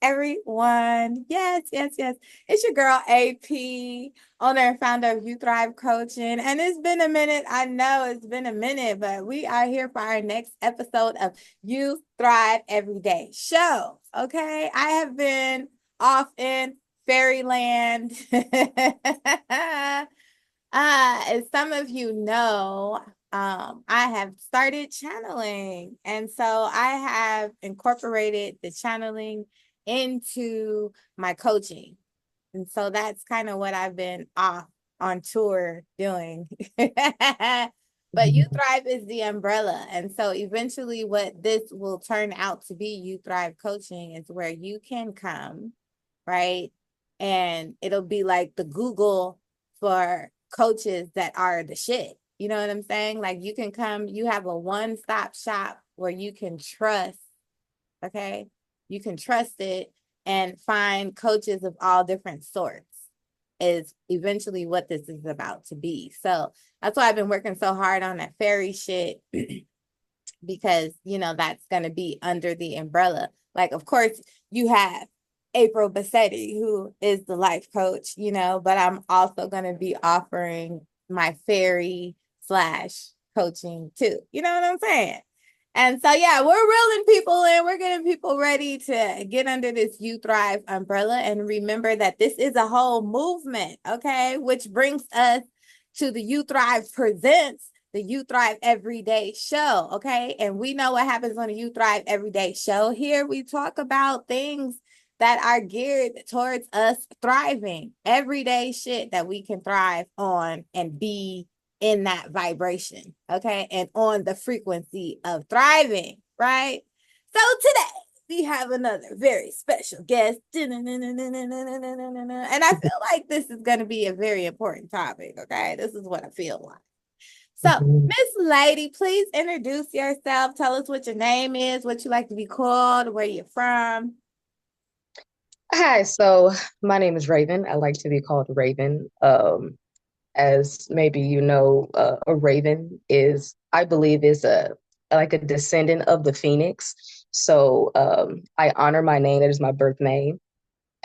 everyone. Yes, yes, yes. It's your girl AP, owner and founder of You Thrive Coaching. And it's been a minute. I know it's been a minute, but we are here for our next episode of You Thrive Everyday Show. Okay. I have been off in fairyland. As some of you know, I have started channeling. And so I have incorporated the channeling into my coaching. And so that's kind of what I've been off on tour doing. But You Mhm. Thrive is the umbrella. And so eventually, what this will turn out to be, You Thrive Coaching, is where you can come, right? And it'll be like the Google for coaches that are the shit. You know what I'm saying? Like you can come, you have a one-stop shop where you can trust, okay? You can trust it and find coaches of all different sorts is eventually what this is about to be. So that's why I've been working so hard on that fairy shit because that's going to be under the umbrella. Like, of course, you have April Bassetti, who is the life coach, but I'm also going to be offering my fairy slash coaching too. You know what I'm saying? And so, yeah, we're reeling people in. We're getting people ready to get under this You Thrive umbrella. And remember that this is a whole movement, okay? Which brings us to the You Thrive Presents the You Thrive Everyday Show, okay? And we know what happens on the You Thrive Everyday Show. Here we talk about things that are geared towards us thriving, everyday shit that we can thrive on and be in that vibration, okay? And on the frequency of thriving, right? So today, we have another very special guest. And I feel like this is going to be a very important topic, okay? This is what I feel like. So, Miss Lady, please introduce yourself. Tell us what your name is, what you like to be called, where you're from. Hi, so my name is Raven. I like to be called Raven. As maybe you know, a raven is, I believe, is a like a descendant of the phoenix. So I honor my name. That is my birth name.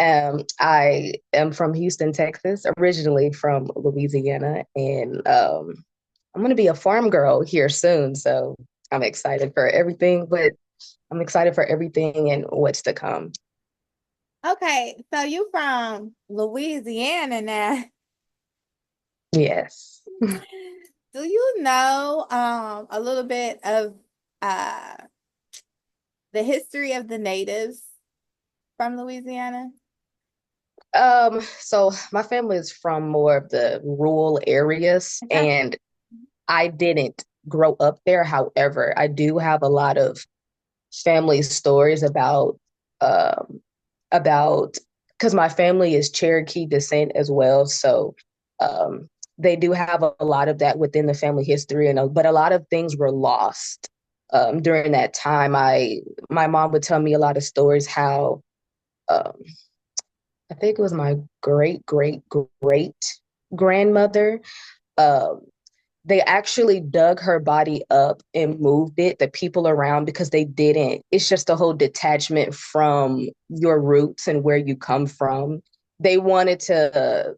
I am from Houston, Texas, originally from Louisiana, and I'm going to be a farm girl here soon. So I'm excited for everything, but I'm excited for everything and what's to come. Okay, so you from Louisiana now. Yes. Do you know a little bit of uh the history of the natives from Louisiana? So my family is from more of the rural areas, Okay. and I didn't grow up there. However, I do have a lot of family stories um about because my family is Cherokee descent as well. So um they do have a lot of that within the family history, and but a lot of things were lost during that time. My mom would tell me a lot of stories how um I think it was my great great great grandmother. Um, they actually dug her body up and moved it, the people around, because they didn't. It's just a whole detachment from your roots and where you come from. They wanted to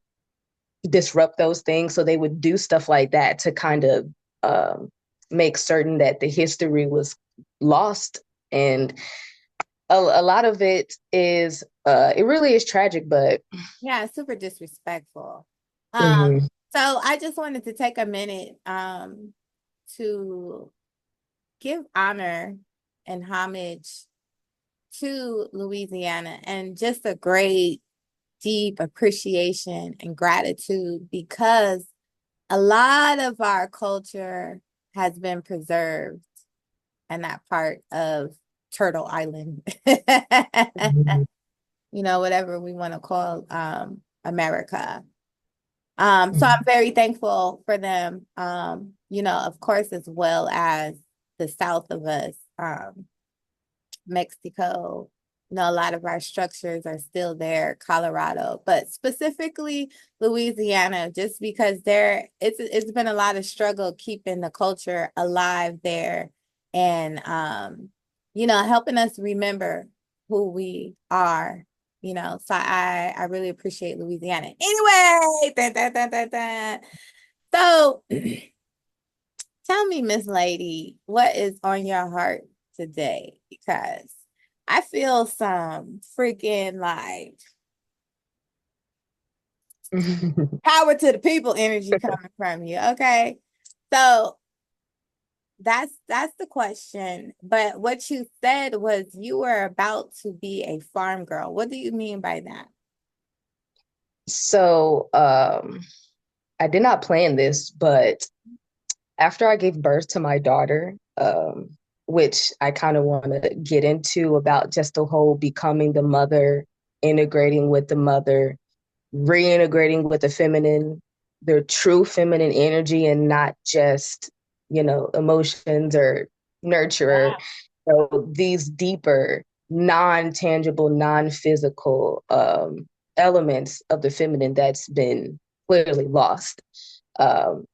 disrupt those things, so they would do stuff like that to kind of um, make certain that the history was lost. And a lot of it is, it really is tragic, but. Yeah, super disrespectful. Um, Mhm. so I just wanted to take a minute to give honor and homage to Louisiana and just a great deep appreciation and gratitude because a lot of our culture has been preserved in that part of Turtle Island. Mhm. Whatever we want to call America. So I'm Mhm. very thankful for them. Of course, as well as the south of us, Mexico. A lot of our structures are still there, Colorado, but specifically Louisiana, just because it's been a lot of struggle keeping the culture alive there and helping us remember who we are, you know. So I really appreciate Louisiana. Anyway, dun, dun, dun, dun, dun. So tell me, Miss Lady, what is on your heart today? Because I feel some freaking like power to the people energy coming from you. Okay. So that's the question. But what you said was you were about to be a farm girl. What do you mean by that? So, I did not plan this, but after I gave birth to my daughter, which I kind of want to get into about just the whole becoming the mother, integrating with the mother, reintegrating with the feminine, their true feminine energy, and not just, emotions or nurturer. Wow. So these deeper, non-tangible, non-physical elements of the feminine that's been clearly lost. Um,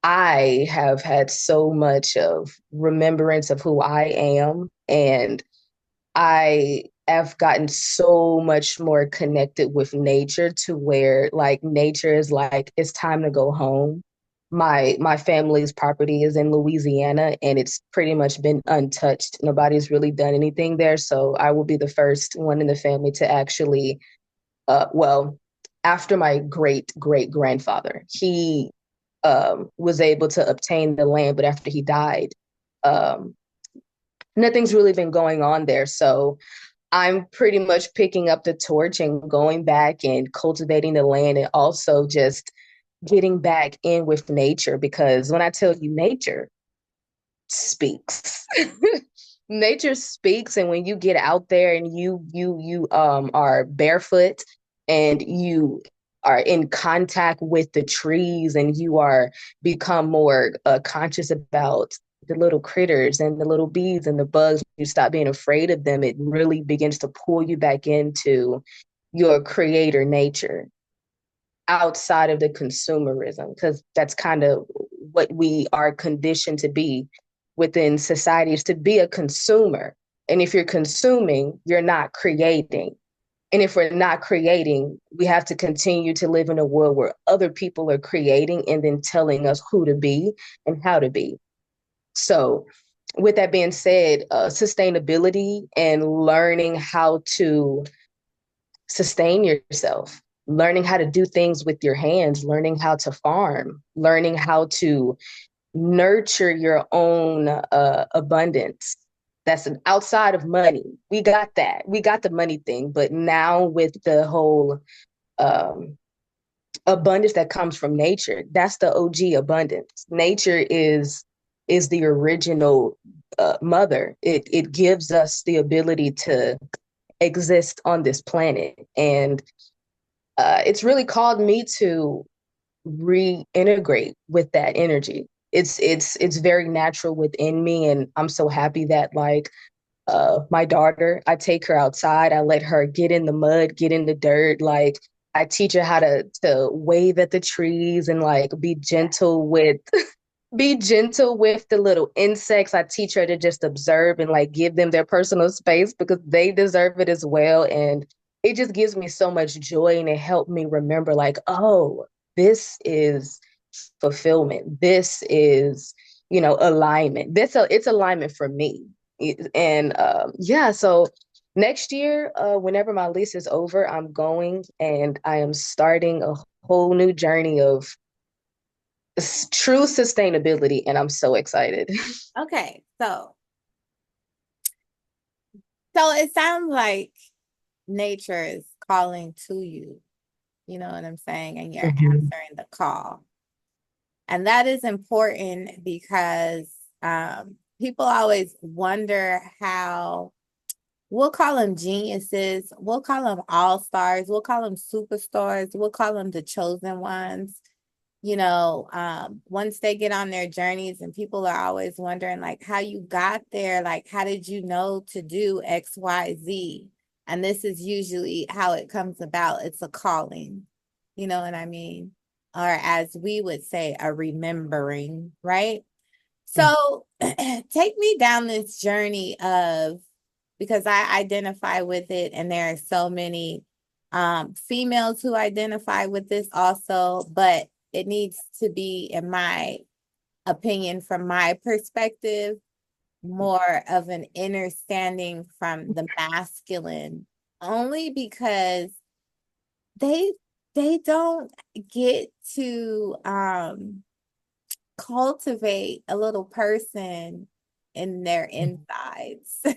I have had so much of remembrance of who I am, and I have gotten so much more connected with nature to where like nature is like it's time to go home. My family's property is in Louisiana and it's pretty much been untouched. Nobody's really done anything there, so I will be the first one in the family to actually well, after my great great grandfather, he was able to obtain the land, but after he died, um, nothing's really been going on there. So I'm pretty much picking up the torch and going back and cultivating the land and also just getting back in with nature because when I tell you nature speaks. Nature speaks, and when you get out there and you are barefoot and you are in contact with the trees and you are become more conscious about the little critters and the little bees and the bugs, you stop being afraid of them, it really begins to pull you back into your creator nature outside of the consumerism, because that's kind of what we are conditioned to be within society, is to be a consumer. And if you're consuming, you're not creating. And if we're not creating, we have to continue to live in a world where other people are creating and then telling us who to be and how to be. So, with that being said, sustainability and learning how to sustain yourself, learning how to do things with your hands, learning how to farm, learning how to nurture your own abundance. That's outside of money. We got that. We got the money thing. But now with the whole um, abundance that comes from nature, that's the OG abundance. Nature is the original mother. It gives us the ability to exist on this planet. And it's really called me to reintegrate with that energy. It's very natural within me, and I'm so happy that like my daughter, I take her outside, I let her get in the mud, get in the dirt, like I teach her how to wave at the trees and like be gentle with the little insects. I teach her to just observe and like give them their personal space because they deserve it as well. And it just gives me so much joy and it helped me remember like, oh, this is fulfillment. This is, alignment. It's alignment for me. And yeah, so next year, whenever my lease is over, I'm going and I am starting a whole new journey of true sustainability, and I'm so excited. Okay, so it sounds like nature is calling to you. You know what I'm saying? And you're Mhm. answering the call. And that is important because people always wonder how we'll call them geniuses, we'll call them all stars, we'll call them superstars, we'll call them the chosen ones. Once they get on their journeys, and people are always wondering, like, how you got there, like, how did you know to do X, Y, Z? And this is usually how it comes about. It's a calling, you know what I mean? Or as we would say, a remembering, right? So take me down this journey of because I identify with it, and there are so many females who identify with this also, but it needs to be, in my opinion, from my perspective, more of an understanding from the masculine, only because they they don't get to cultivate a little person in their insides. You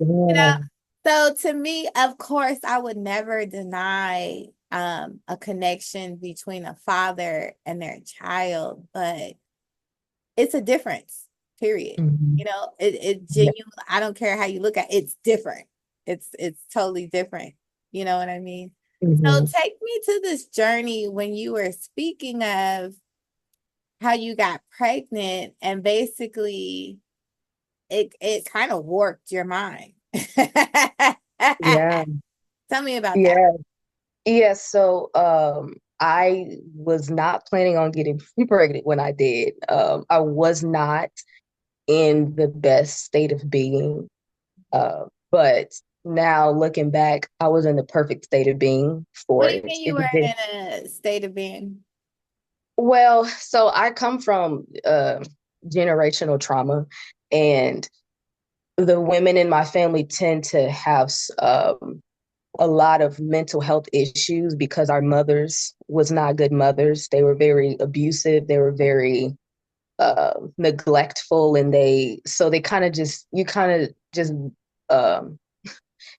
know, Yeah. so to me, of course, I would never deny a connection between a father and their child, but it's a difference, period. Mhm. You know, it Yeah. genuinely, I don't care how you look at it, it's different. It's totally different. You know what I mean? So Mhm. take me to this journey when you were speaking of how you got pregnant, and basically it kind of warped your mind. Yeah. Tell me about that. Yeah. Yeah. So I was not planning on getting pregnant when I did. I was not in the best state of being. But now looking back, I was in the perfect state of being What for do you it. mean you were in a state of being? Well, so I come from generational trauma, and the women in my family tend to have a lot of mental health issues because our mothers was not good mothers. They were very abusive. They were very neglectful, and they kind of just you kind of just um,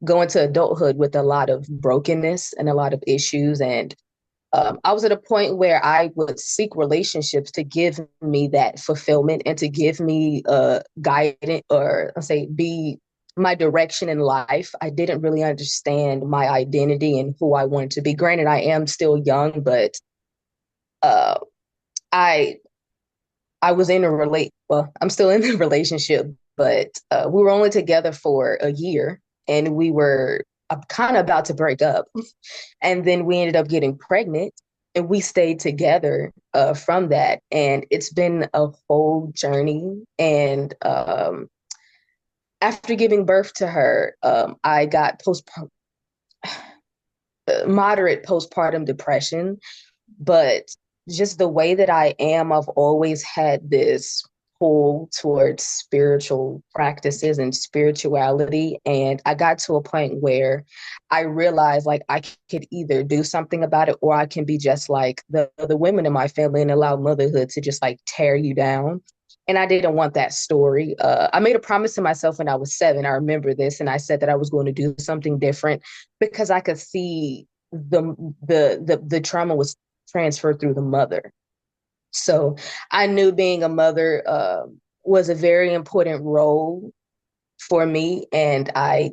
go into adulthood with a lot of brokenness and a lot of issues. And I was at a point where I would seek relationships to give me that fulfillment and to give me guidance, or I'll say be my direction in life. I didn't really understand my identity and who I wanted to be. Granted, I am still young, but uh, I I was in a well, I'm still in a relationship, but we were only together for a year, and we were kind of about to break up. And then we ended up getting pregnant, and we stayed together from that. And it's been a whole journey. And after giving birth to her, I got moderate postpartum depression. But just the way that I am, I've always had this pull towards spiritual practices and spirituality. And I got to a point where I realized like I could either do something about it, or I can be just like the women in my family and allow motherhood to just like tear you down. And I didn't want that story. I made a promise to myself when I was 7. I remember this, and I said that I was going to do something different because I could see the the trauma was transferred through the mother. So I knew being a mother was a very important role for me, and I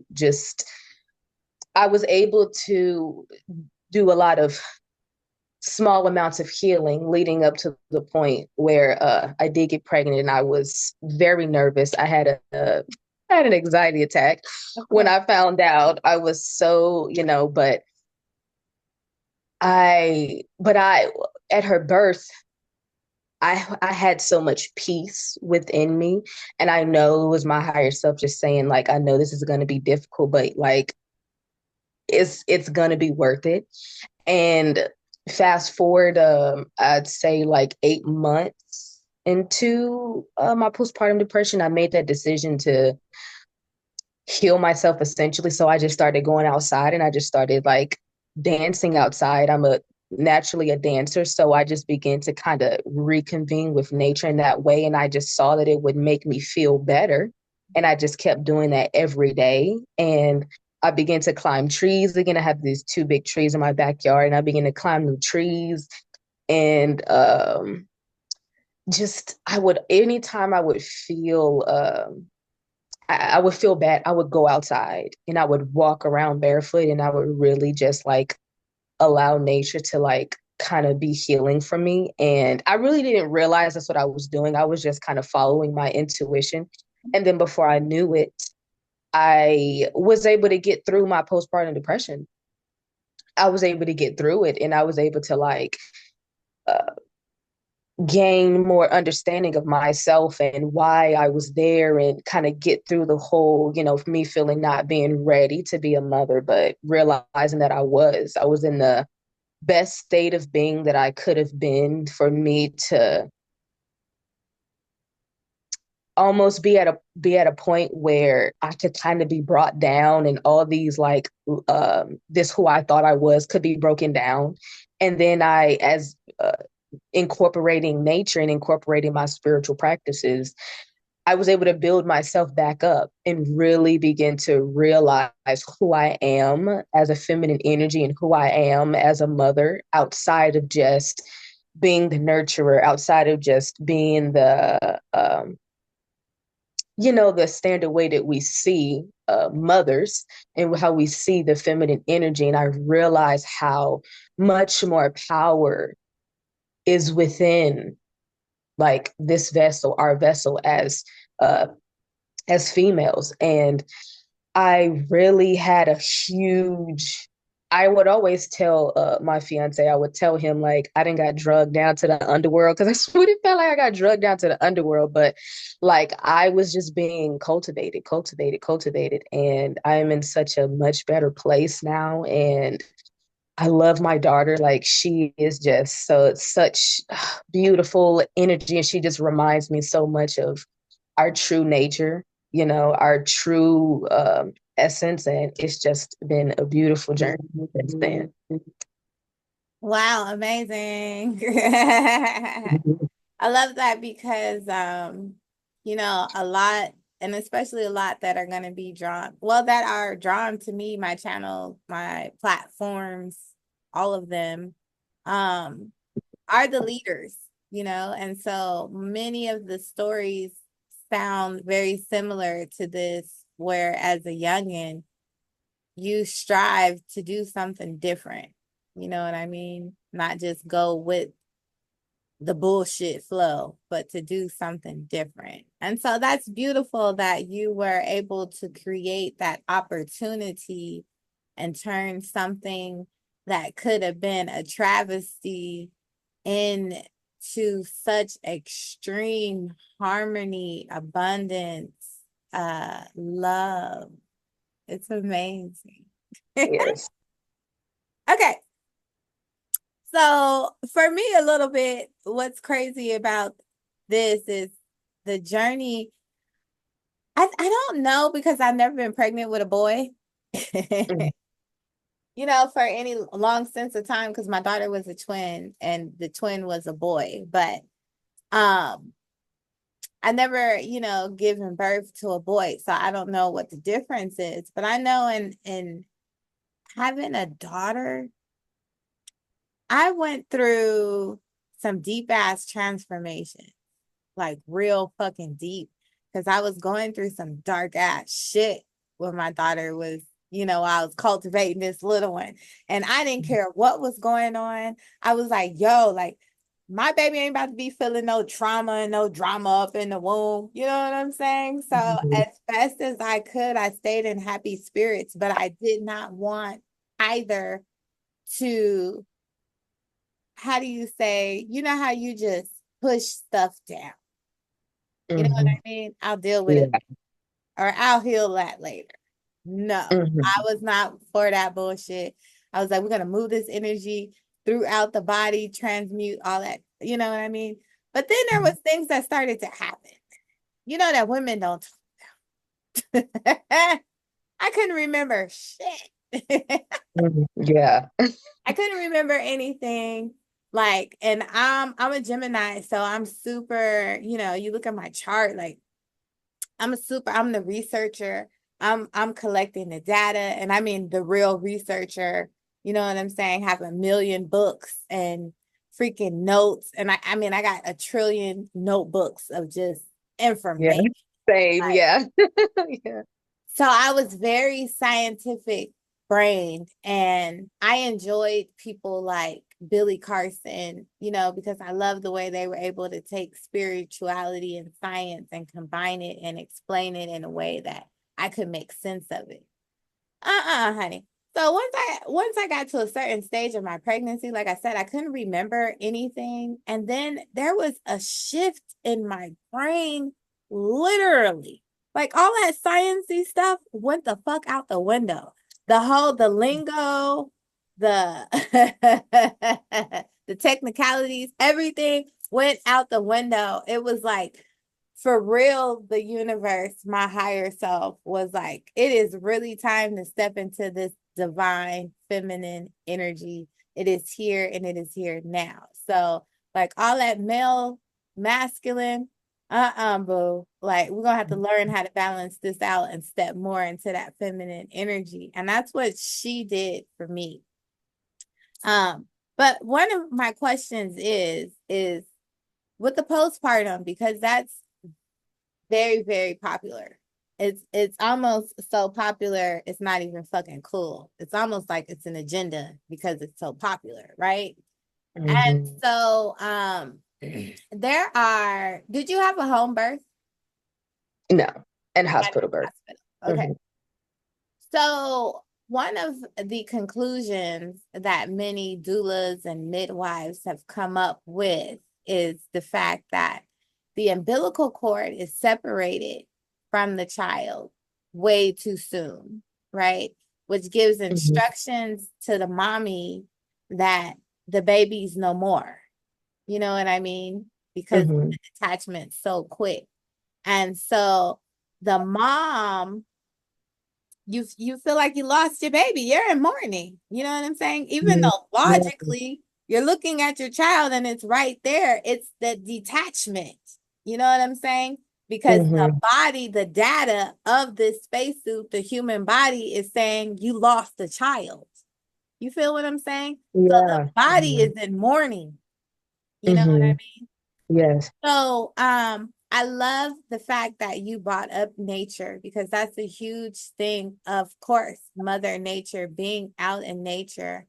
was able to do a lot of small amounts of healing leading up to the point where I did get pregnant, and I was very nervous. I had an anxiety attack Of when course. I found out. I was so, but I at her birth, I had so much peace within me, and I know it was my higher self just saying like, I know this is going to be difficult, but like it's going to be worth it. And fast forward, I'd say like 8 months into my postpartum depression, I made that decision to heal myself essentially. So I just started going outside, and I just started like dancing outside. I'm a naturally a dancer, so I just began to kind of reconvene with nature in that way, and I just saw that it would make me feel better, and I just kept doing that every day. And I began to climb trees again. I have these 2 big trees in my backyard, and I began to climb the trees. And just I would anytime I would feel I would feel bad. I would go outside, and I would walk around barefoot, and I would really just like allow nature to like kind of be healing for me. And I really didn't realize that's what I was doing. I was just kind of following my intuition. And then before I knew it, I was able to get through my postpartum depression. I was able to get through it, and I was able to like uh, gain more understanding of myself and why I was there and kind of get through the whole, me feeling not being ready to be a mother, but realizing that I was in the best state of being that I could have been for me to almost be at a point where I could kind of be brought down and all these like this who I thought I was could be broken down. And then I as incorporating nature and incorporating my spiritual practices, I was able to build myself back up and really begin to realize who I am as a feminine energy and who I am as a mother outside of just being the nurturer, outside of just being the standard way that we see mothers and how we see the feminine energy. And I realize how much more power is within like this vessel, our vessel uh, as females. And I really had a huge. I would always tell my fiance, I would tell him like I didn't got drugged down to the underworld because I really felt like I got drugged down to the underworld, but like I was just being cultivated, cultivated, cultivated, and I'm in such a much better place now. And I love my daughter. Like she is just such beautiful energy, and she just reminds me so much of our true nature, our true essence. And it's just been a beautiful journey since then. Wow, amazing. I love that because a lot, and especially a lot that are going to be drawn, well, that are drawn to me, my channel, my platforms, all of them, um, are the leaders, and so many of the stories sound very similar to this, where as a youngin, you strive to do something different. You know what I mean? Not just go with the bullshit flow, but to do something different. And so that's beautiful that you were able to create that opportunity and turn something that could have been a travesty into such extreme harmony, abundance, love. It's amazing. Yes. Okay. So for me, a little bit, what's crazy about this is the journey. I don't know because I've never been pregnant with a boy. Mhm. For any long sense of time, because my daughter was a twin and the twin was a boy. But um I never, given birth to a boy. So I don't know what the difference is. But I know in having a daughter, I went through some deep ass transformation, like real fucking deep, because I was going through some dark ass shit when my daughter was, I was cultivating this little one, and I didn't care what was going on. I was like, yo, like, my baby ain't about to be feeling no trauma and no drama up in the womb. You know what I'm saying? So, Mhm. as fast as I could, I stayed in happy spirits, but I did not want either to, how do you say, how you just push stuff down? You know what Mhm. I mean? I'll deal with it Yeah. or I'll heal that later. No, I Mhm. was not for that bullshit. I was like, we're gonna move this energy throughout the body, transmute all that. You know what I mean? But then there was things that started to happen. That women don't talk about. I couldn't remember shit. Mhm. Yeah. I couldn't remember anything. Like, and I'm a Gemini, so I'm super, you look at my chart, like I'm the researcher. I'm collecting the data, and I mean the real researcher, you know what I'm saying? Have a million books and freaking notes. And I mean I got a trillion notebooks of just Yeah. information. Same. Like, Yeah. Yeah. so I was very scientific brained, and I enjoyed people like Billy Carson, because I love the way they were able to take spirituality and science and combine it and explain it in a way that I could make sense of it. Honey. So once I got to a certain stage of my pregnancy, like I said, I couldn't remember anything. And then there was a shift in my brain, literally. Like all that sciencey stuff went the fuck out the window. The lingo, the the technicalities, everything went out the window. It was like for real, the universe, my higher self was like, it is really time to step into this divine feminine energy. It is here and it is here now. So, like all that male, masculine, boo. Like, we're gonna have to learn how to balance this out and step more into that feminine energy. And that's what she did for me. But one of my questions is with the postpartum, because that's very, very popular. It's almost so popular, it's not even fucking cool. It's almost like it's an agenda because it's so popular, right? And Mm-hmm. so did you have a home birth? No, and You had it hospital in the birth. hospital. Okay. Mm-hmm. So one of the conclusions that many doulas and midwives have come up with is the fact that the umbilical cord is separated from the child way too soon, right? Which gives Mm-hmm. instructions to the mommy that the baby's no more. You know what I mean? Because Mm-hmm. the detachment's so quick. And so the mom, you feel like you lost your baby. You're in mourning. You know what I'm saying? Even Mm-hmm. though Yeah. logically you're looking at your child and it's right there, it's the detachment. You know what I'm saying? Because the Mm-hmm. body, the data of this spacesuit, the human body is saying you lost a child. You feel what I'm saying? So the Yeah. body Yeah. is in mourning. You know what I Mm-hmm. mean? Yes. So, I love the fact that you brought up nature because that's a huge thing. Of course, Mother Nature, being out in nature,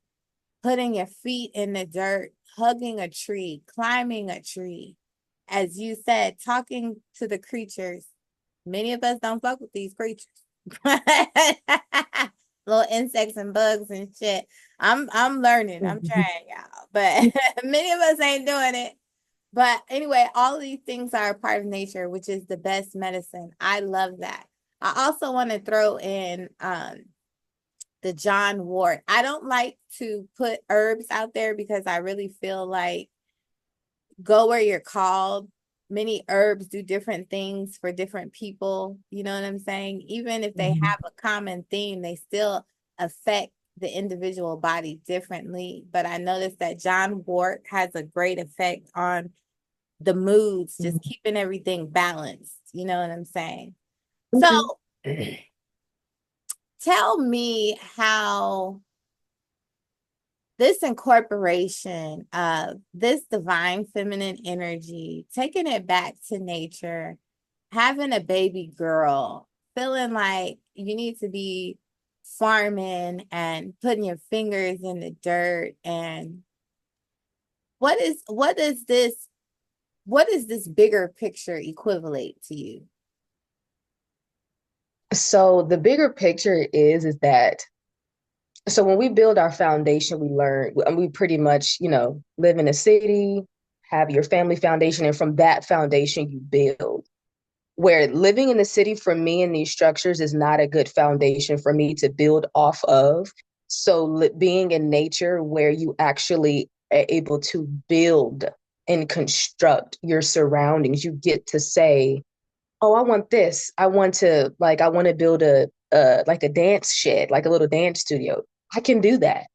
putting your feet in the dirt, hugging a tree, climbing a tree. As you said, talking to the creatures. Many of us don't fuck with these creatures. Little insects and bugs and shit. I'm learning. I'm Mm-hmm. trying, y'all. But many of us ain't doing it. But anyway, all of these things are a part of nature, which is the best medicine. I love that. I also want to throw in the John Wart. I don't like to put herbs out there because I really feel like go where you're called. Many herbs do different things for different people. You know what I'm saying? Even if they Mm-hmm. have a common theme, they still affect the individual body differently. But I noticed that John Wart has a great effect on the moods, just keeping everything balanced. You know what I'm saying? So Okay. tell me how this incorporation of this divine feminine energy, taking it back to nature, having a baby girl, feeling like you need to be farming and putting your fingers in the dirt and what is this bigger picture equivalent to you? So the bigger picture is that so when we build our foundation, we learn, and we pretty much, live in a city, have your family foundation, and from that foundation you build. Where living in the city for me in these structures is not a good foundation for me to build off of. So being in nature where you actually are able to build and construct your surroundings, you get to say, oh, I want this. I want to build like a dance shed, like a little dance studio. I can do that.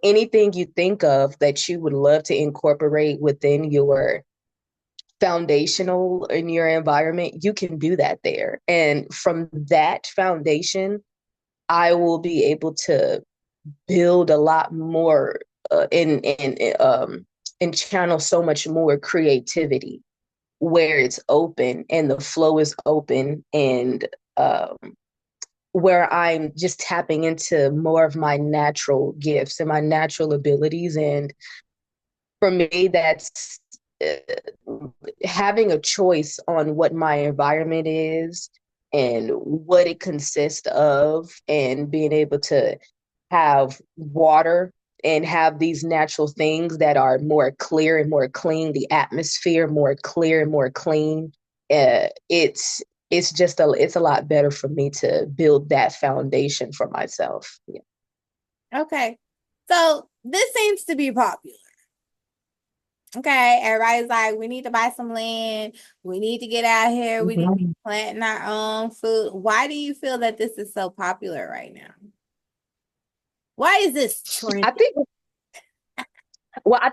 Anything you think of that you would love to incorporate within your foundational in your environment, you can do that there. And from that foundation, I will be able to build a lot more and channel so much more creativity where it's open and the flow is open and um, where I'm just tapping into more of my natural gifts and my natural abilities. And for me, that's having a choice on what my environment is and what it consists of, and being able to have water and have these natural things that are more clear and more clean, the atmosphere more clear and more clean. It's just it's a lot better for me to build that foundation for myself. Yeah. Okay. So this seems to be popular. Okay. Everybody's like, we need to buy some land. We need to get out here. We need to be Mhm. planting our own food. Why do you feel that this is so popular right now? Why is this I trending? think Well, I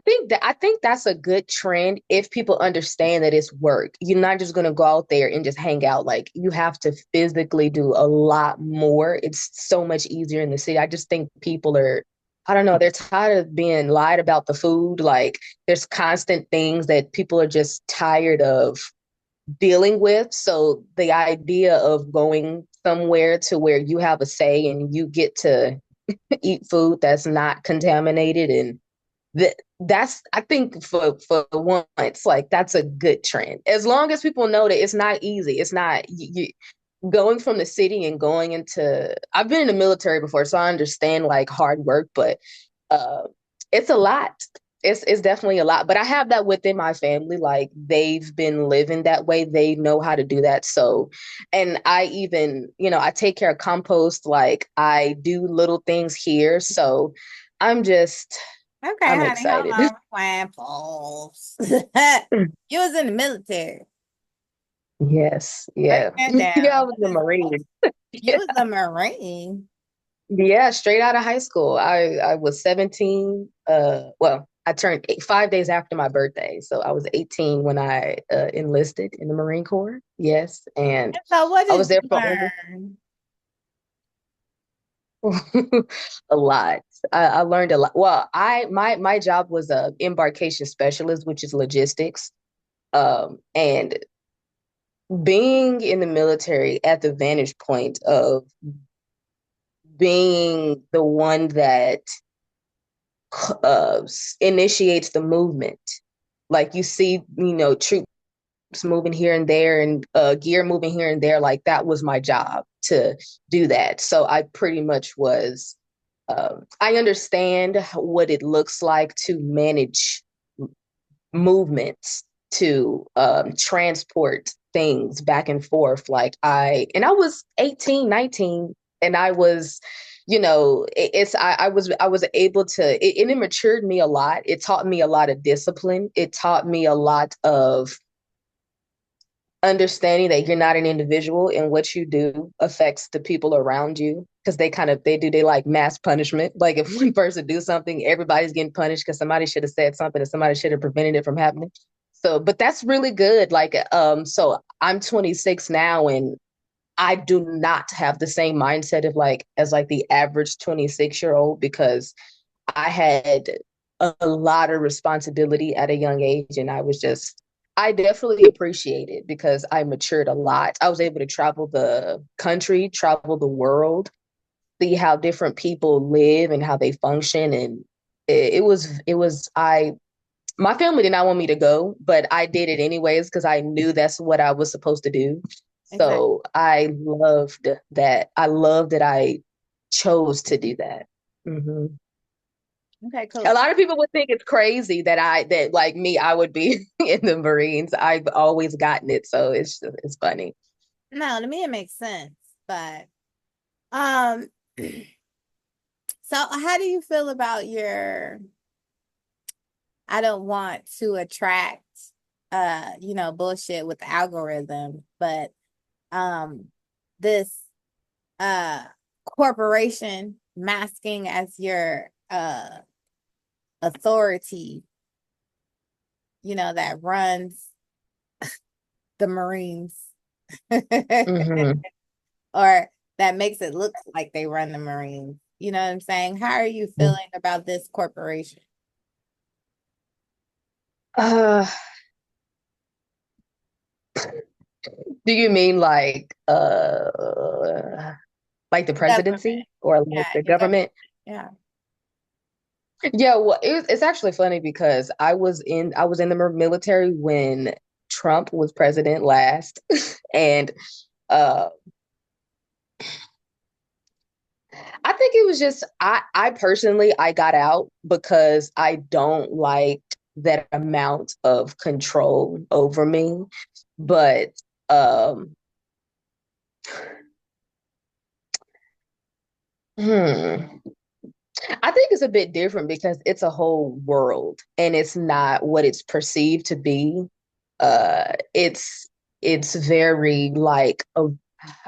think that's a good trend if people understand that it's work. You're not just gonna go out there and just hang out. Like you have to physically do a lot more. It's so much easier in the city. I just think people are, I don't know, they're tired of being lied about the food. Like there's constant things that people are just tired of dealing with. So the idea of going somewhere to where you have a say and you get to eat food that's not contaminated and that's I think for once like that's a good trend as long as people know that it's not easy. It's not going from the city and going into I've been in the military before, so I understand like hard work, but uh it's a lot. It's definitely a lot, but I have that within my family. Like they've been living that way, they know how to do that. So and I even I take care of compost, like I do little things here. So i'm just Okay, I'm honey, hold excited. on. Playing polls. You was in the military. Yes, Break yeah. that Yeah, I down. was a Marine. You was a Marine. Yeah, straight out of high school. I was 17. Well, I turned 5 days after my birthday, so I was 18 when I enlisted in the Marine Corps. Yes, and And so what I did was you there for learn? a lot. I learned a lot. Well, I my job was a embarkation specialist, which is logistics. And being in the military at the vantage point of being the one that uh, initiates the movement. Like you see, troops moving here and there and gear moving here and there. Like that was my job to do that. So I pretty much was, I understand what it looks like to manage movements, to transport things back and forth. And I was 18, 19, and I was, I was able to, it matured me a lot. It taught me a lot of discipline. It taught me a lot of understanding that you're not an individual and what you do affects the people around you, because they like mass punishment. Like if one person do something, everybody's getting punished because somebody should have said something and somebody should have prevented it from happening. So but that's really good. So I'm 26 now, and I do not have the same mindset of like as like the average 26-year-old, because I had a lot of responsibility at a young age, and I definitely appreciate it because I matured a lot. I was able to travel the country, travel the world, see how different people live and how they function. And my family did not want me to go, but I did it anyways because I knew that's what I was supposed to do. Exactly. So I loved that. I love that I chose to do that. Hmm. Okay, A cool. lot of people would think it's crazy that like me, I would be in the Marines. I've always gotten it, so it's funny. No, to me it makes sense. But um so how do you feel about your I don't want to attract bullshit with the algorithm, but um this uh corporation masking as your authority, that runs the Marines Hmm. or that makes it look like they run the Marines. You know what I'm saying? How are you feeling about this corporation? Uh, do you mean like the The government. presidency or like Yeah, the your government. government? Yeah. Yeah, well, it's actually funny because I was in the military when Trump was president last, and uh, I think it was just I personally I got out because I don't like that amount of control over me. But um hmm, I think it's a bit different because it's a whole world and it's not what it's perceived to be. It's very like a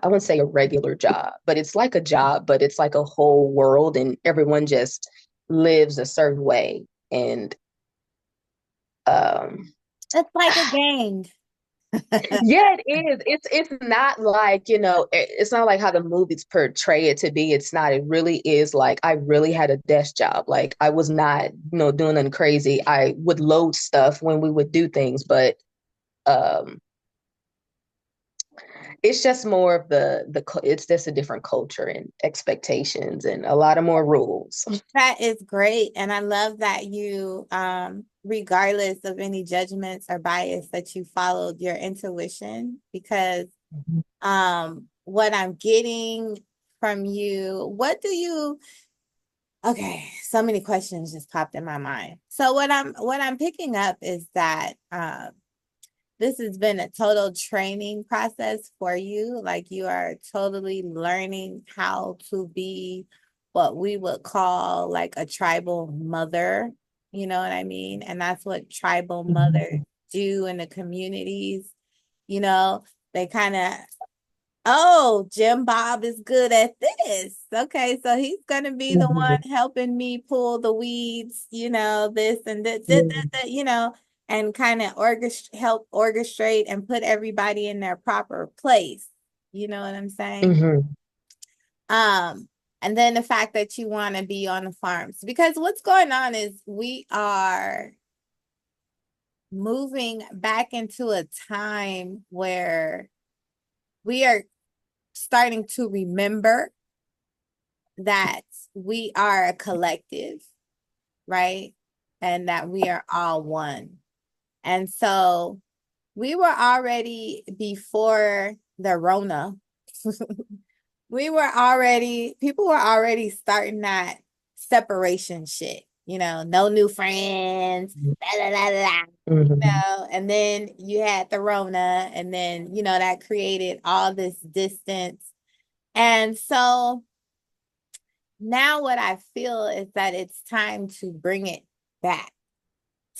I wouldn't say a regular job, but it's like a job, but it's like a whole world and everyone just lives a certain way. And um It's like a gang. yeah, it is. It's not like, it's not like how the movies portray it to be. It's not. It really is like I really had a desk job. Like I was not, doing nothing crazy. I would load stuff when we would do things, but um it's just more of it's just a different culture and expectations and a lot of more rules. That is great. And I love that you, regardless of any judgments or bias, that you followed your intuition because Mhm. what I'm getting from you, okay, so many questions just popped in my mind. So what I'm picking up is that this has been a total training process for you. Like you are totally learning how to be what we would call like a tribal mother. You know what I mean? And that's what tribal mothers Mhm. do in the communities. You know, they kind of, oh, Jim Bob is good at this. Okay, so he's gonna be the Mhm. one helping me pull the weeds, this and Yeah. and kind of help orchestrate and put everybody in their proper place. You know what I'm saying? Mhm. Um, and then the fact that you want to be on the farms because what's going on is we are moving back into a time where we are starting to remember that we are a collective, right? And that we are all one. And so we were already before the Rona, people were already starting that separation shit, no new friends, blah, blah, blah, blah, Mhm. and then you had the Rona, and then, that created all this distance. And so now what I feel is that it's time to bring it back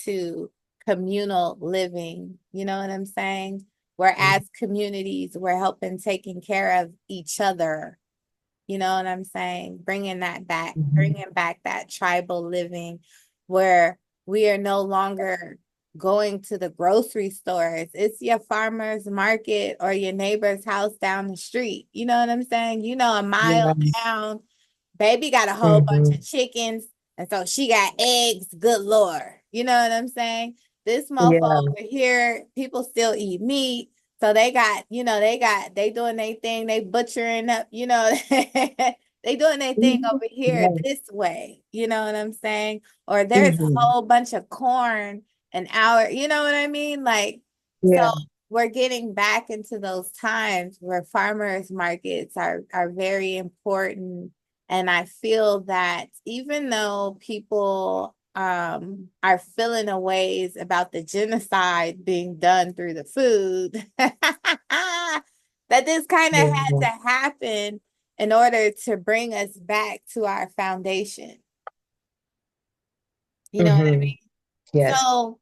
to communal living. You know what I'm saying? Where as communities, we're helping taking care of each other. You know what I'm saying? Mhm. Bringing back that tribal living where we are no longer going to the grocery stores. It's your farmer's market or your neighbor's house down the street. You know what I'm saying? A mile Yeah. down, baby got a whole bunch of Mhm. chickens. And so she got eggs, good Lord. You know what I'm saying? This mofo Yeah. over here, people still eat meat. So they got, they doing their thing, they butchering up, they doing their thing Mhm. over here Yeah. this way, you know what I'm saying? Or there's a Mhm. whole bunch of corn an hour, you know what I mean? Like, so Yeah. we're getting back into those times where farmers markets are very important. And I feel that even though people are feeling a ways about the genocide being done through the food, that this kind of had Yeah. to happen in order to bring us back to our foundation. You know what I Mhm. mean? Yes. So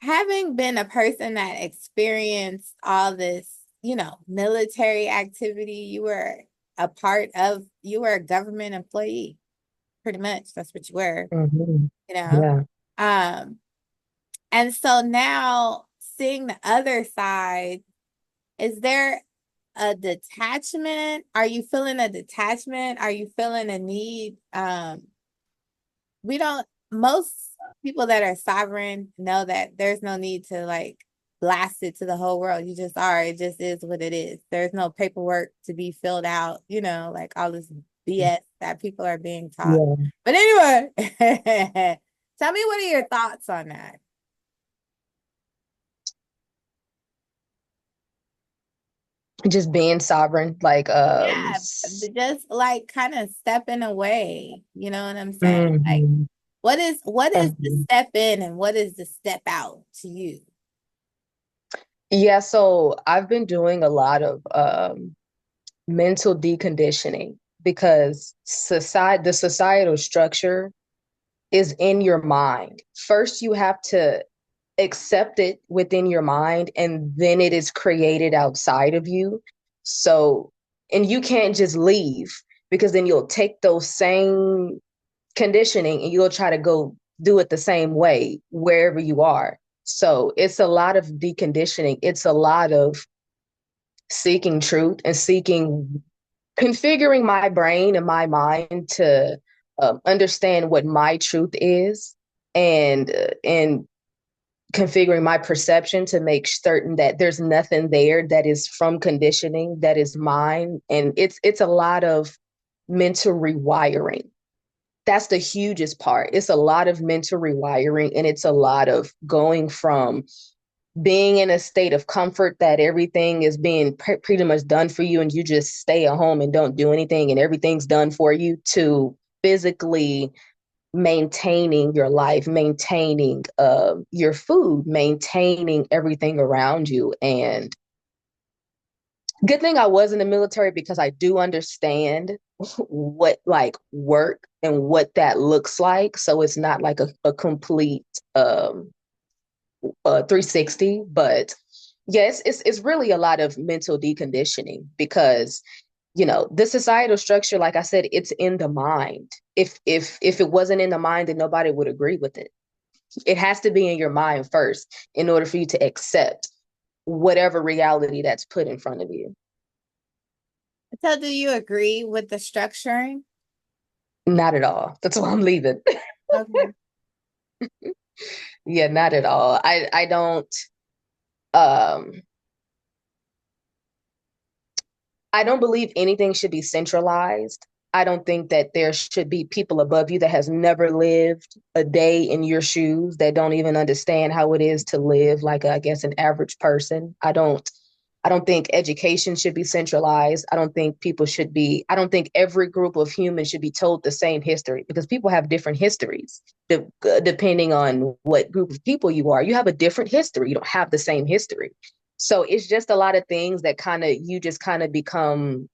having been a person that experienced all this, military activity, you were a government employee, pretty much. That's what you were, Mhm. you know. Yeah. Um, and so now seeing the other side, is there a detachment? Are you feeling a detachment? Are you feeling a need? We don't most people that are sovereign know that there's no need to like blast it to the whole world. You just are. It just is what it is. There's no paperwork to be filled out, like all this BS that people are being taught. Yeah. But anyway, tell me what are your thoughts on that? 'Cause, just being sovereign, like Yeah, just like kind of stepping away. You know what I'm saying? Like, mhm, what is the mhm. step in and what is the step out to you? Yeah, so I've been doing a lot of mental deconditioning because the societal structure is in your mind. First, you have to accept it within your mind, and then it is created outside of you. So, and you can't just leave because then you'll take those same conditioning and you'll try to go do it the same way wherever you are. So, it's a lot of deconditioning. It's a lot of seeking truth and seeking configuring my brain and my mind to understand what my truth is and configuring my perception to make certain that there's nothing there that is from conditioning that is mine, and it's a lot of mental rewiring. That's the hugest part. It's a lot of mental rewiring, and it's a lot of going from being in a state of comfort that everything is being pretty much done for you and you just stay at home and don't do anything and everything's done for you, to physically maintaining your life, maintaining your food, maintaining everything around you. And good thing I was in the military because I do understand what like work and what that looks like. So it's not like a complete 360, but yes, it's really a lot of mental deconditioning because the societal structure, like I said, it's in the mind. If it wasn't in the mind, then nobody would agree with it. It has to be in your mind first in order for you to accept whatever reality that's put in front of you. So, do you agree with the structuring? Not at all. That's why I'm leaving. Okay. Yeah, not at all. I don't um I don't believe anything should be centralized. I don't think that there should be people above you that has never lived a day in your shoes, that don't even understand how it is to live like, I guess, an average person. I don't think education should be centralized. I don't think every group of humans should be told the same history because people have different histories. Depending on what group of people you are, you have a different history. You don't have the same history. So it's just a lot of things that you just kind of become,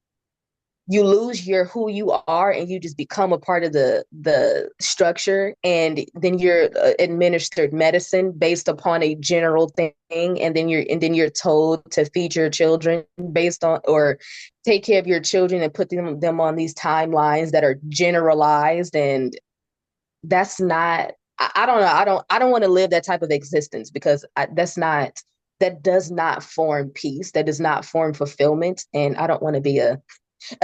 you lose your who you are and you just become a part of the structure, and then you're administered medicine based upon a general thing, and then you're told to feed your children based on, or take care of your children and put them on these timelines that are generalized. And that's not, I don't know, I don't want to live that type of existence because that does not form peace, that does not form fulfillment, and I don't want to be a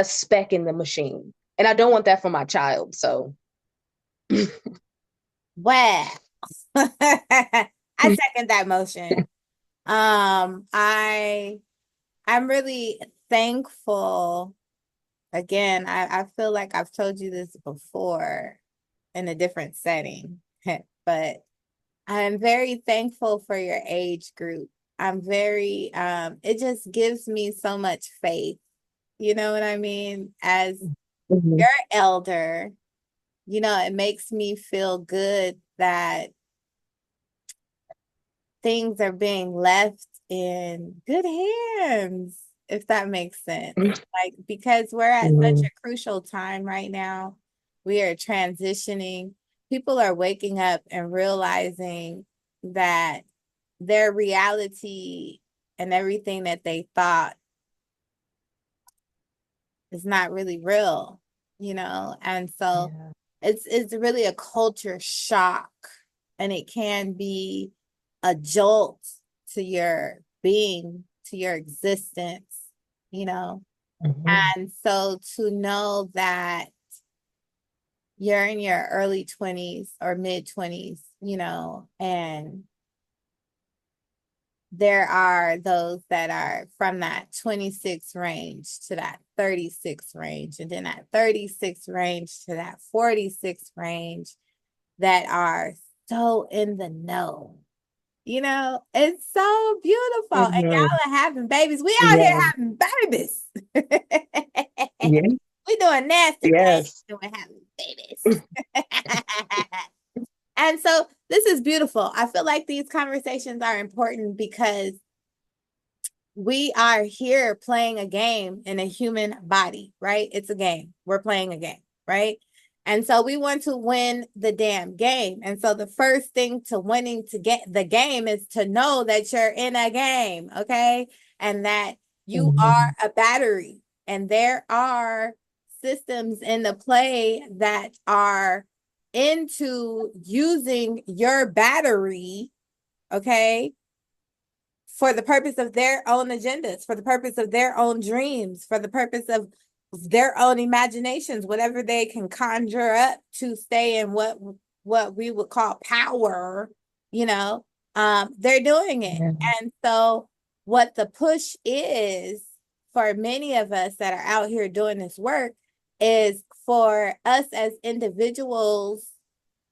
speck in the machine. And I don't want that for my child. So Well, I second that motion. I'm really thankful. Again, I feel like I've told you this before in a different setting, but I'm very thankful for your age group. I'm very, it just gives me so much faith. You know what I mean? As mhm, your elder, it makes me feel good that things are being left in good hands, if that makes sense. Like, because we're at such mhm, a crucial time right now, we are transitioning. People are waking up and realizing that their reality and everything that they thought is not really real, And so yeah. it's really a culture shock, and it can be a jolt to your being, to your existence, you know. Mhm, And so to know that you're in your early 20s or mid 20s, and there are those that are from that 26 range to that 36 range, and then that 36 range to that 46 range, that are so in the know, It's so beautiful. And Hmm. y'all are having babies. We out here Yeah. having babies. Yeah. We doing nasty things Yes. doing having babies. And so this is beautiful. I feel like these conversations are important because we are here playing a game in a human body, right? It's a game. We're playing a game, right? And so we want to win the damn game. And so the first thing to winning to get the game is to know that you're in a game, okay? And that you Hmm. are a battery. And there are systems in the play that are into using your battery, okay, for the purpose of their own agendas, for the purpose of their own dreams, for the purpose of their own imaginations, whatever they can conjure up to stay in what we would call power, you know, they're doing it. Yeah. And so what the push is for many of us that are out here doing this work is for us as individuals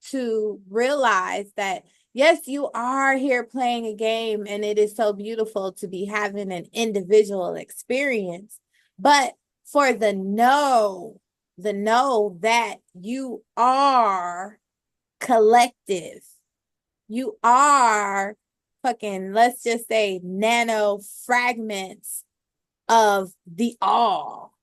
to realize that yes, you are here playing a game and it is so beautiful to be having an individual experience. But for the know that you are collective, you are fucking, let's just say, nano fragments of the all.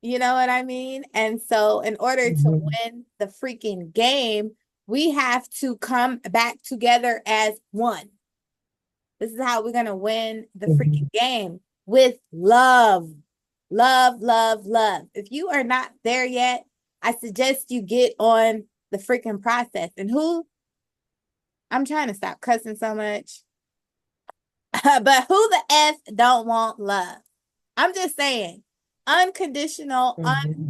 You know what I mean? And so, in order to Hmm. win the freaking game, we have to come back together as one. This is how we're going to win the Hmm. freaking game with love. Love, love, love. If you are not there yet, I suggest you get on the freaking process. And I'm trying to stop cussing so much, but who the F don't want love? I'm just saying, unconditional, Hmm.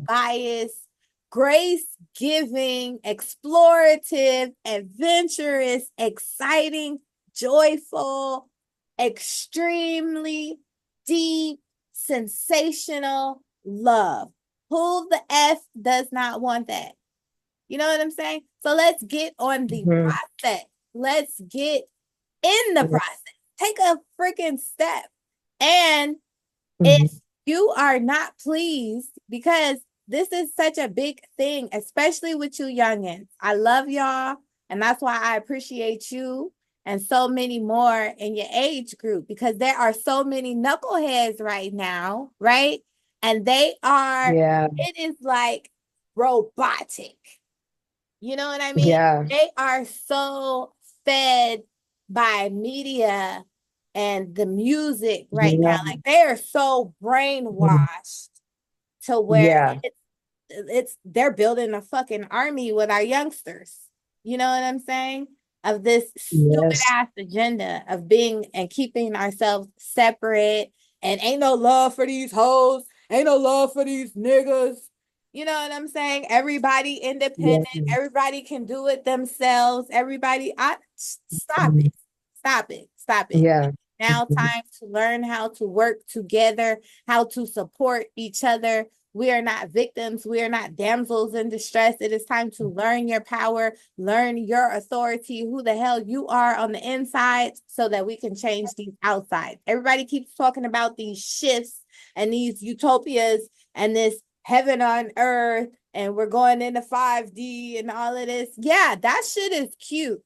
unbiased, grace giving, explorative, adventurous, exciting, joyful, extremely deep, sensational love. Who the F does not want that? You know what I'm saying? So let's get on the Hmm. process. Let's get in the process. Take a freaking step. And if Hmm. you are not pleased, because this is such a big thing, especially with you youngins. I love y'all, and that's why I appreciate you and so many more in your age group because there are so many knuckleheads right now, right? And Yeah. it is like robotic. You know what I mean? Yeah. They are so fed by media and the music right now. Yeah. Like they are so Mhm. brainwashed to where Yeah. they're building a fucking army with our youngsters. You know what I'm saying? Of this stupid Yes. ass agenda of being and keeping ourselves separate and ain't no love for these hoes, ain't no love for these niggas. You know what I'm saying? Everybody Yeah. independent, everybody can do it themselves. Everybody, I stop Mhm. it. Stop it. Stop it. Yeah. Now Mhm. time to learn how to work together, how to support each other. We are not victims. We are not damsels in distress. It is time to learn your power, learn your authority, who the hell you are on the inside, so that we can change these outside. Everybody keeps talking about these shifts and these utopias and this heaven on earth, and we're going into 5D and all of this. Yeah, that shit is cute.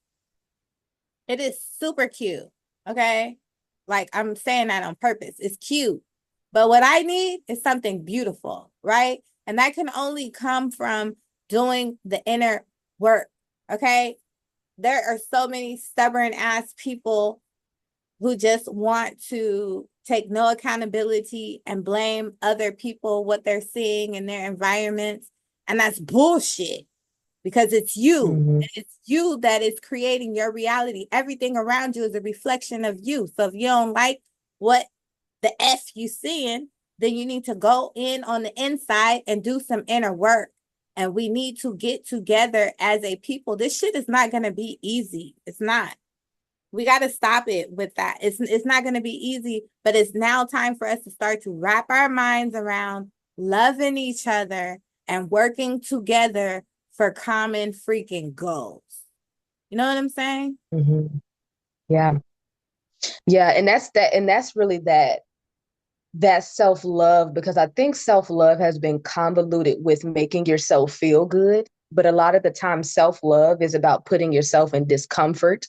It is super cute. Okay. Like I'm saying that on purpose. It's cute. But what I need is something beautiful, right? And that can only come from doing the inner work. Okay. There are so many stubborn ass people who just want to take no accountability and blame other people, what they're seeing in their environments. And that's bullshit because it's you. Mhm. It's you that is creating your reality. Everything around you is a reflection of you. So if you don't like what the F you seeing, then you need to go in on the inside and do some inner work. And we need to get together as a people. This shit is not going to be easy. It's not. We got to stop it with that. It's not going to be easy, but it's now time for us to start to wrap our minds around loving each other and working together for common freaking goals. You know what I'm saying? Mhm. Yeah. Yeah, and that's really that self-love, because I think self-love has been convoluted with making yourself feel good, but a lot of the time self-love is about putting yourself in discomfort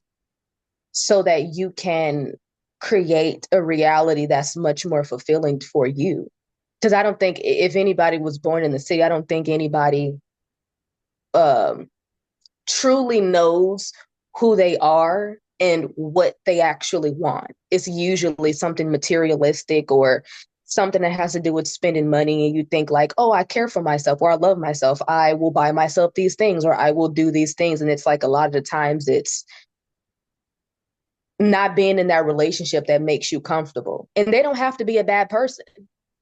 so that you can create a reality that's much more fulfilling for you. Because I don't think if anybody was born in the city, I don't think anybody um truly knows who they are and what they actually want. It's usually something materialistic or something that has to do with spending money. And you think, like, oh, I care for myself, or I love myself, I will buy myself these things, or I will do these things. And it's like a lot of the times it's not being in that relationship that makes you comfortable. And they don't have to be a bad person,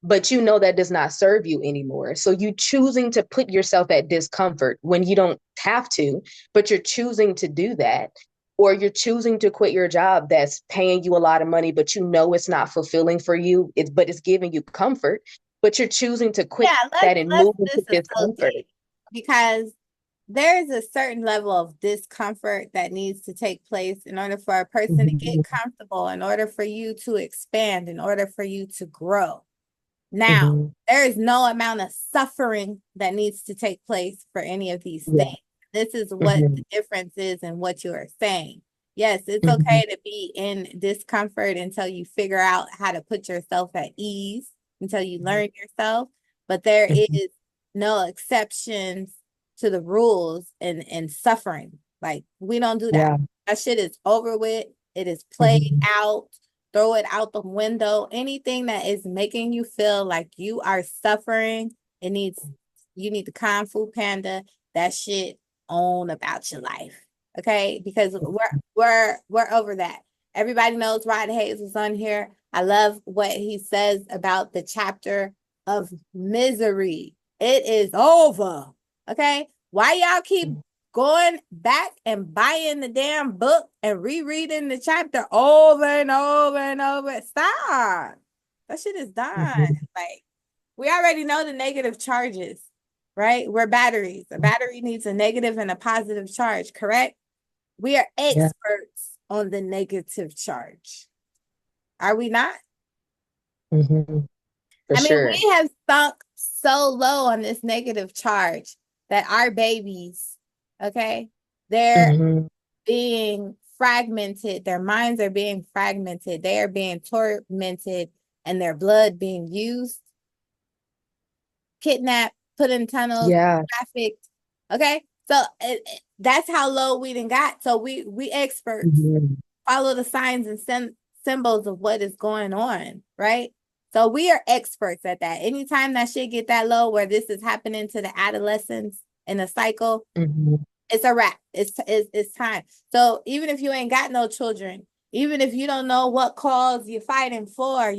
but you know that does not serve you anymore. So you choosing to put yourself at discomfort when you don't have to, but you're choosing to do that. Or you're choosing to quit your job that's paying you a lot of money, but you know it's not fulfilling for you, but it's giving you comfort. But you're choosing to quit Yeah, that and let's move into discomfort. disassociate because there's a certain level of discomfort that needs to take place in order for a person to get Mhm, comfortable, in order for you to expand, in order for you to grow. Now, mhm, there is no amount of suffering that needs to take place for any of these yeah, things. This is what mhm, the difference is in what you are saying. Yes, it's mhm, okay to be in discomfort until you figure out how to put yourself at ease, until you learn yourself. But there mhm, is no exceptions to the rules and suffering. Like, we don't do that. yeah, That shit is over with. It is played mhm, out. Throw it out the window. Anything that is making you feel like you are suffering, it needs you need the Kung Fu Panda that shit on about your life. Okay? Because we're over that. Everybody knows Rod Hayes was on here. I love what he says about the chapter of misery. It is over. Okay? Why y'all keep going back and buying the damn book and rereading the chapter over and over and over? Stop. That shit is done. mhm, Like, we already know the negative charges, right? We're batteries. A battery needs a negative and a positive charge, correct? We are yeah, experts on the negative charge. Are we not? mhm, for I mean, sure. we have sunk so low on this negative charge that our babies, okay, they're Mhm, being fragmented. Their minds are being fragmented. They are being tormented and their blood being used, kidnapped, put in tunnels, yeah, trafficked. Okay. So that's how low we done got. So we experts mhm, follow the signs and symbols of what is going on, right? So we are experts at that. Anytime that shit get that low where this is happening to the adolescents in a cycle, mhm, it's a wrap. It's time. So even if you ain't got no children, even if you don't know what cause you're fighting for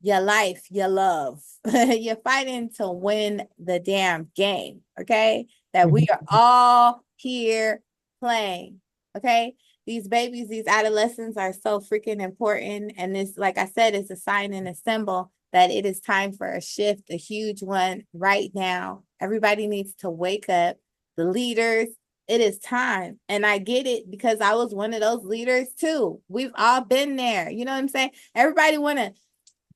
your life, your love. You're fighting to win the damn game. Okay. That we are mhm, all here playing. Okay. These babies, these adolescents are so freaking important. And this, like I said, is a sign and a symbol that it is time for a shift, a huge one right now. Everybody needs to wake up, the leaders. It is time. And I get it because I was one of those leaders too. We've all been there. You know what I'm saying? Everybody want to,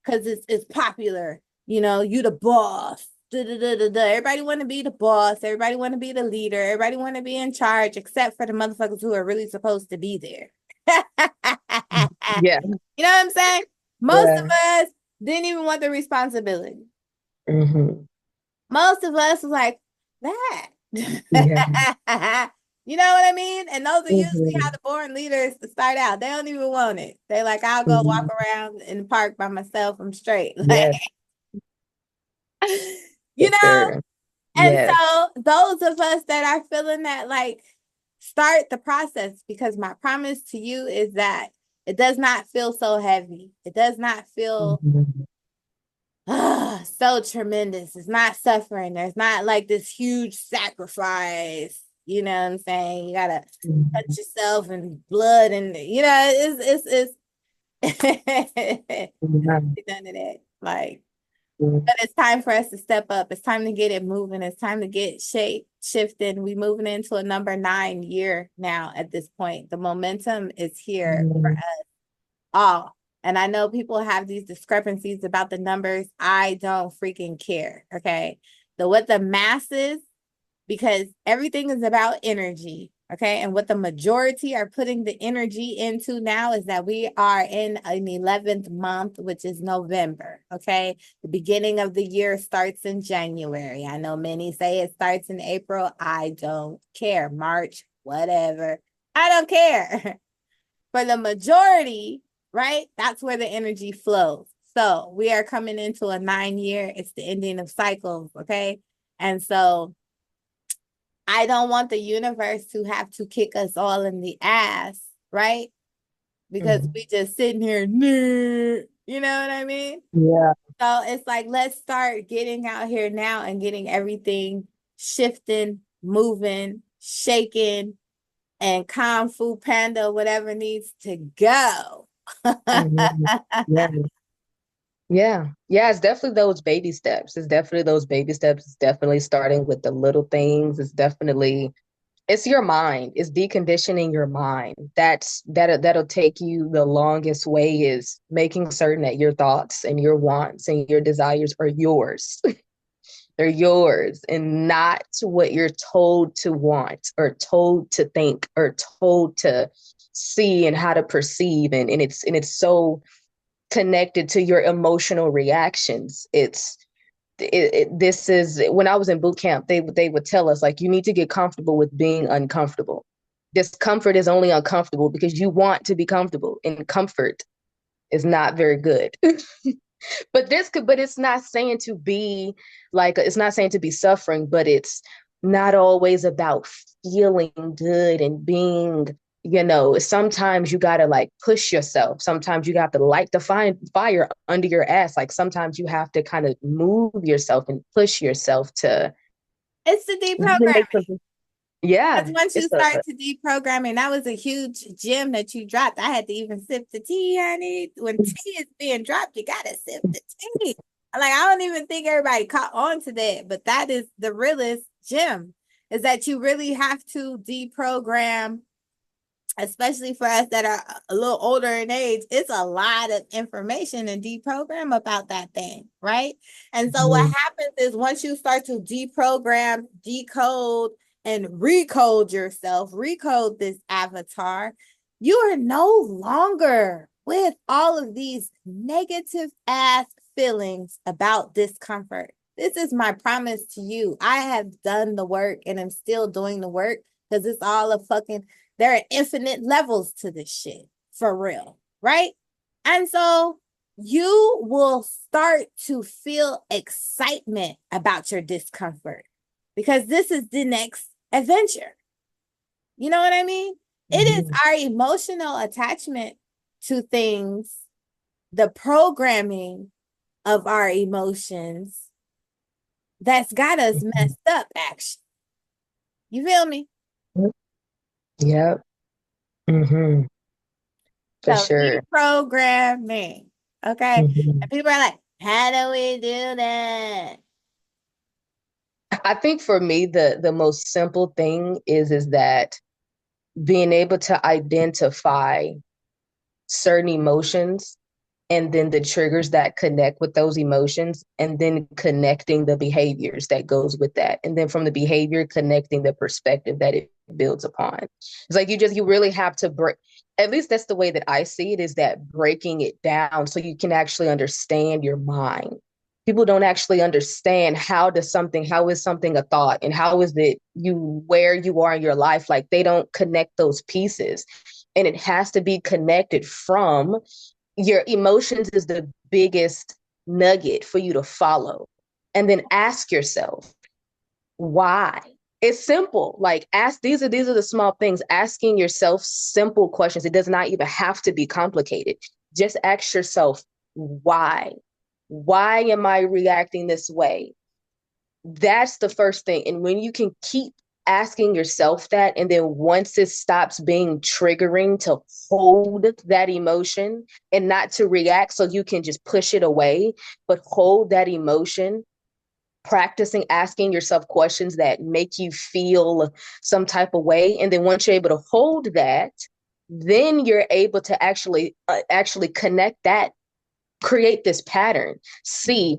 because it's popular. You know, you the boss. Da, da, da, da, da. Everybody want to be the boss. Everybody want to be the leader. Everybody want to be in charge, except for the motherfuckers who are really supposed to be there. yeah, You know what I'm saying? Most of yeah, us didn't even want the responsibility. mhm, Most of us was like, that. yeah, You know what I mean? And those are usually how mhm, the born leaders start out. They don't even want it. They like, I'll go walk mhm, around in the park by myself. I'm straight. Like, yeah, you for know? sure. And Yes. so those of us that are feeling that, like, start the process, because my promise to you is that it does not feel so heavy. It does not feel Mhm, so tremendous. It's not suffering. There's not like this huge sacrifice. You know what I'm saying? You gotta cut mhm, yourself and blood, and it's yeah, none of that. Like, Mhm. But it's time for us to step up. It's time to get it moving. It's time to get shifting. We moving into a number 9 year now at this point. The momentum is here for Mhm. us all. And I know people have these discrepancies about the numbers. I don't freaking care. Okay. What the masses, because everything is about energy. Okay. And what the majority are putting the energy into now is that we are in an 11th month, which is November. Okay. The beginning of the year starts in January. I know many say it starts in April. I don't care. March, whatever. I don't care. For the majority, right? That's where the energy flows. So we are coming into a 9 year. It's the ending of cycles. Okay. And so I don't want the universe to have to kick us all in the ass, right? Because Mhm. we just sitting here, you know what I mean? Yeah. So it's like, let's start getting out here now and getting everything shifting, moving, shaking, and Kung Fu Panda, whatever needs to go. Mhm. Yeah. Yeah. Yeah. It's definitely those baby steps. It's definitely those baby steps. It's definitely starting with the little things. It's your mind. It's deconditioning your mind. That'll take you the longest way is making certain that your thoughts and your wants and your desires are yours. They're yours and not what you're told to want or told to think or told to see and how to perceive. And it's so connected to your emotional reactions. This is when I was in boot camp, they would tell us like you need to get comfortable with being uncomfortable. Discomfort is only uncomfortable because you want to be comfortable, and comfort is not very good. But it's not saying to be like it's not saying to be suffering, but it's not always about feeling good and being, sometimes you gotta like push yourself. Sometimes you got to light the fire under your ass. Like sometimes you have to kind of move yourself and push yourself to It's the really make deprogramming. something. Yeah, Because once you it's a start to deprogramming, that was a huge gem that you dropped. I had to even sip the tea, honey. When tea is being dropped, you gotta sip the tea. Like I don't even think everybody caught on to that, but that is the realest gem, is that you really have to deprogram, especially for us that are a little older in age. It's a lot of information and deprogram about that thing, right? And so what Mhm. happens is once you start to deprogram, decode, and recode yourself, recode this avatar, you are no longer with all of these negative ass feelings about discomfort. This is my promise to you. I have done the work and I'm still doing the work because it's all a fucking, there are infinite levels to this shit for real, right? And so you will start to feel excitement about your discomfort because this is the next adventure. You know what I mean? It is Mhm. our emotional attachment to things, the programming of our emotions that's got us Mhm. messed up, actually. You feel me? Yep. Hmm. For So sure. deprogramming. Okay. Mhm. And people are like, how do we do that? I think for me, the most simple thing is that being able to identify certain emotions and then the triggers that connect with those emotions and then connecting the behaviors that goes with that, and then from the behavior connecting the perspective that it builds upon. It's like you really have to break, at least that's the way that I see it, is that breaking it down so you can actually understand your mind. People don't actually understand how is something a thought and how is it you where you are in your life. Like they don't connect those pieces, and it has to be connected from your emotions is the biggest nugget for you to follow. And then ask yourself, why? It's simple. Like ask these are the small things. Asking yourself simple questions. It does not even have to be complicated. Just ask yourself, why? Why am I reacting this way? That's the first thing. And when you can keep asking yourself that, and then once it stops being triggering, to hold that emotion and not to react so you can just push it away, but hold that emotion, practicing asking yourself questions that make you feel some type of way. And then once you're able to hold that, then you're able to actually connect that, create this pattern, see,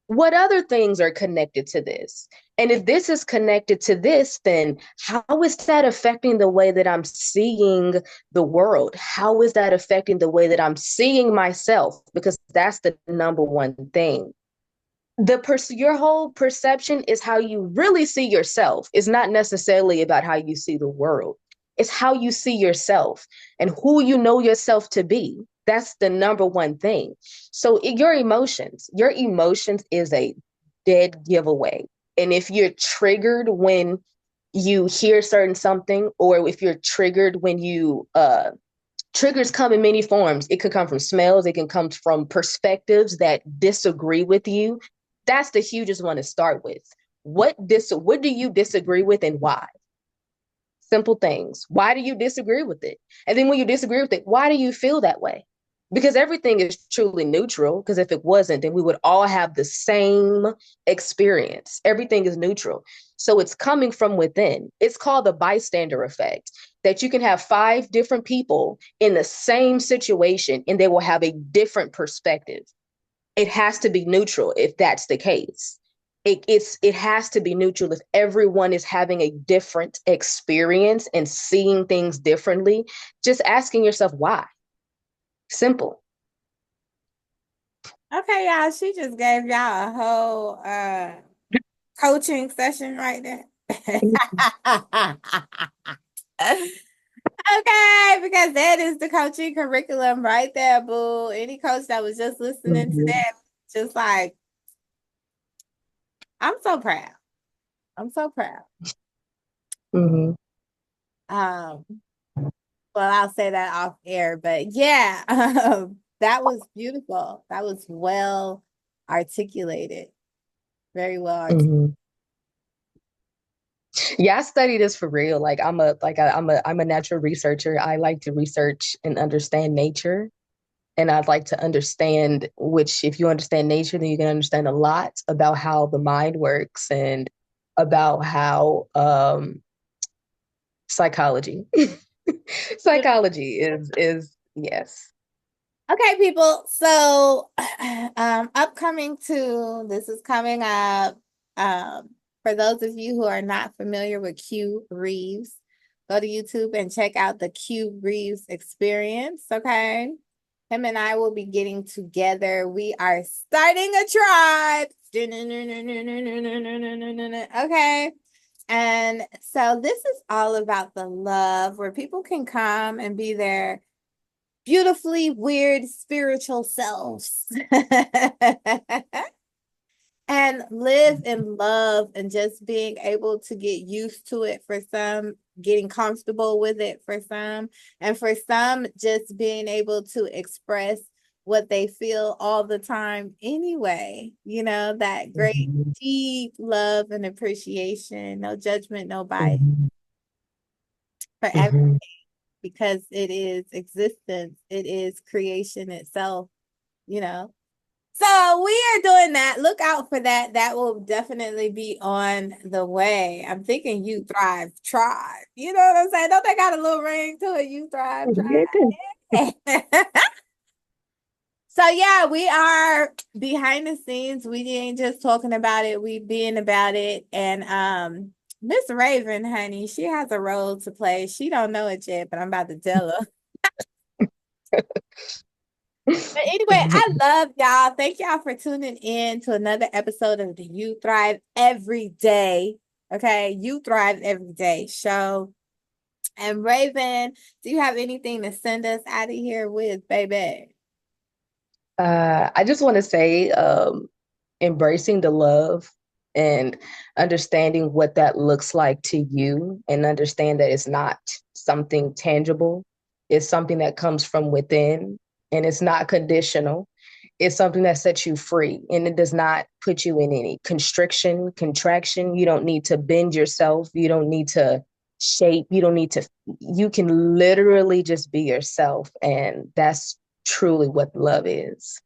what other things are connected to this? And if this is connected to this, then how is that affecting the way that I'm seeing the world? How is that affecting the way that I'm seeing myself? Because that's the number one thing. Your whole perception is how you really see yourself. It's not necessarily about how you see the world. It's how you see yourself and who you know yourself to be. That's the number one thing. So your emotions is a dead giveaway. And if you're triggered when you hear certain something, or if you're triggered when you triggers come in many forms. It could come from smells. It can come from perspectives that disagree with you. That's the hugest one to start with. What do you disagree with, and why? Simple things. Why do you disagree with it? And then when you disagree with it, why do you feel that way? Because everything is truly neutral. Because if it wasn't, then we would all have the same experience. Everything is neutral. So it's coming from within. It's called the bystander effect, that you can have 5 different people in the same situation and they will have a different perspective. It has to be neutral if that's the case. It has to be neutral if everyone is having a different experience and seeing things differently. Just asking yourself why. Simple. Okay, y'all. She just gave y'all a whole coaching session right there. Okay, because that is the coaching curriculum right there, boo. Any coach that was just listening to Mm-hmm. that, just like, I'm so proud. I'm so proud. Mm-hmm. Um, well, I'll say that off air, but yeah, that was beautiful. That was well articulated. Very well articulated. Mm-hmm. Yeah, I study this for real. Like I'm a natural researcher. I like to research and understand nature. And I'd like to understand, which if you understand nature, then you can understand a lot about how the mind works, and about how psychology. Psychology is yes. Okay, people. So, upcoming too, this is coming up. For those of you who are not familiar with Q Reeves, go to YouTube and check out the Q Reeves experience. Okay. Him and I will be getting together. We are starting a tribe. Okay. And so this is all about the love where people can come and be there beautifully weird spiritual selves and live in love, and just being able to get used to it for some, getting comfortable with it for some, and for some just being able to express what they feel all the time anyway, that great Mhm, deep love and appreciation, no judgment, no bias, mhm, for everything, mhm, because it is existence, it is creation itself, you know. So we are doing that. Look out for that. That will definitely be on the way. I'm thinking you thrive, tribe. You know what I'm saying? Don't they got a little ring to it? You thrive, yeah, good. tribe. So yeah, we are behind the scenes. We ain't just talking about it, we being about it. And Miss Raven, honey, she has a role to play. She don't know it yet, but I'm about to tell her. But anyway, I love y'all. Thank y'all for tuning in to another episode of the You Thrive Every Day. Okay, You Thrive Every Day show. And Raven, do you have anything to send us out of here with, baby? I just want to say, embracing the love and understanding what that looks like to you, and understand that it's not something tangible. It's something that comes from within, and it's not conditional. It's something that sets you free and it does not put you in any constriction, contraction. You don't need to bend yourself. You don't need to shape. You don't need to, you can literally just be yourself. And that's truly what love is.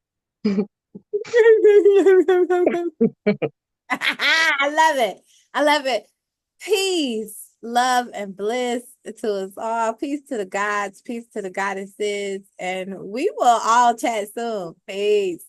I love it. I love it. Peace, love, and bliss to us all. Peace to the gods, peace to the goddesses, and we will all chat soon. Peace.